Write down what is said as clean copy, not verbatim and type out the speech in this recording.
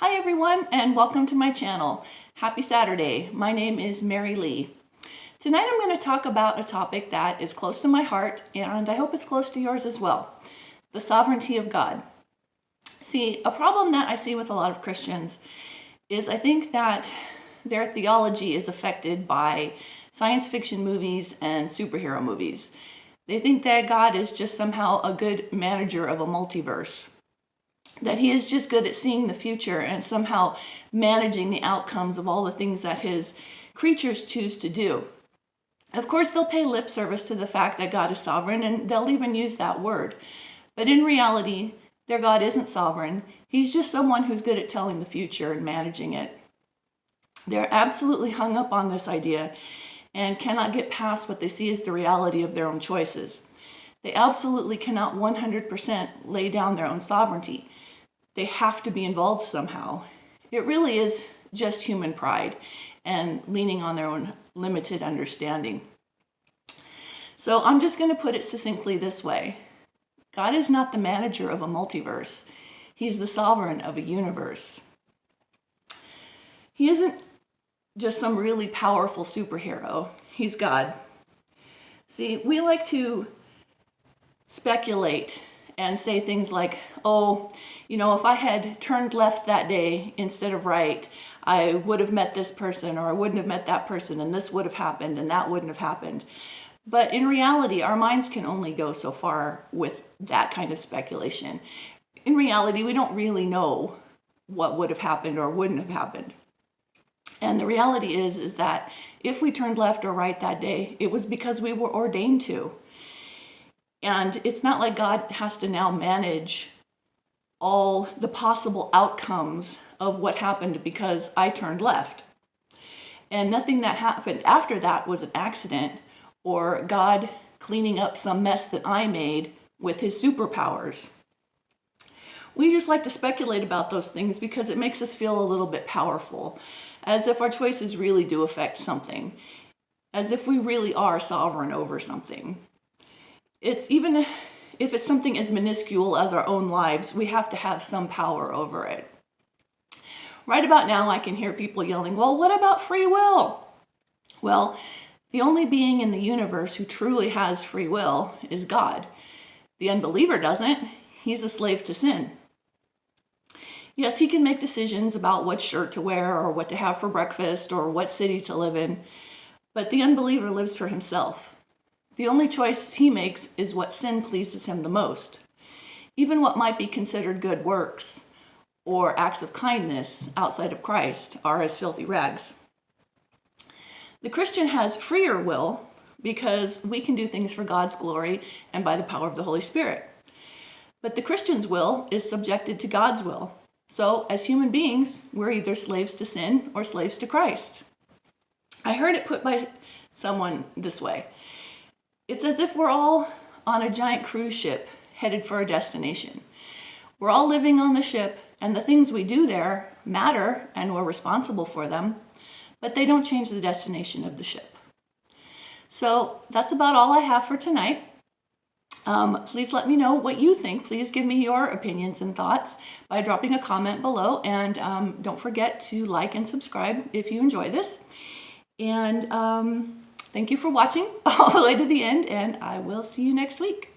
Hi everyone, and welcome to my channel. Happy Saturday. My name is Mary Lee. Tonight I'm going to talk about a topic that is close to my heart, and I hope it's close to yours as well. The sovereignty of God. See, a problem that I see with a lot of Christians is I think that their theology is affected by science fiction movies and superhero movies. They think that God is just somehow a good manager of a multiverse, that he is just good at seeing the future and somehow managing the outcomes of all the things that his creatures choose to do. Of course, they'll pay lip service to the fact that God is sovereign, and they'll even use that word. But in reality, their God isn't sovereign. He's just someone who's good at telling the future and managing it. They're absolutely hung up on this idea and cannot get past what they see as the reality of their own choices. They absolutely cannot 100% lay down their own sovereignty. They have to be involved somehow. It really is just human pride and leaning on their own limited understanding. So I'm just going to put it succinctly this way. God is not the manager of a multiverse. He's the sovereign of a universe. He isn't just some really powerful superhero. He's God. See, we like to speculate and say things like, oh, if I had turned left that day instead of right, I would have met this person, or I wouldn't have met that person, and this would have happened, and that wouldn't have happened. But in reality, our minds can only go so far with that kind of speculation. In reality, we don't really know what would have happened or wouldn't have happened. And the reality is that if we turned left or right that day, it was because we were ordained to. And it's not like God has to now manage all the possible outcomes of what happened because I turned left. And nothing that happened after that was an accident or God cleaning up some mess that I made with his superpowers. We just like to speculate about those things because it makes us feel a little bit powerful, as if our choices really do affect something, as if we really are sovereign over something. It's even if it's something as minuscule as our own lives, we have to have some power over it. Right about now, I can hear people yelling, well, what about free will? Well, the only being in the universe who truly has free will is God. The unbeliever doesn't. He's a slave to sin. Yes, he can make decisions about what shirt to wear or what to have for breakfast or what city to live in, but the unbeliever lives for himself. The only choice he makes is what sin pleases him the most. Even what might be considered good works or acts of kindness outside of Christ are as filthy rags. The Christian has freer will because we can do things for God's glory and by the power of the Holy Spirit. But the Christian's will is subjected to God's will. So as human beings, we're either slaves to sin or slaves to Christ. I heard it put by someone this way. It's as if we're all on a giant cruise ship headed for a destination. We're all living on the ship, and the things we do there matter, and we're responsible for them, but they don't change the destination of the ship. So that's about all I have for tonight. Please let me know what you think. Please give me your opinions and thoughts by dropping a comment below, and don't forget to like and subscribe if you enjoy this. And thank you for watching all the way to the end, and I will see you next week.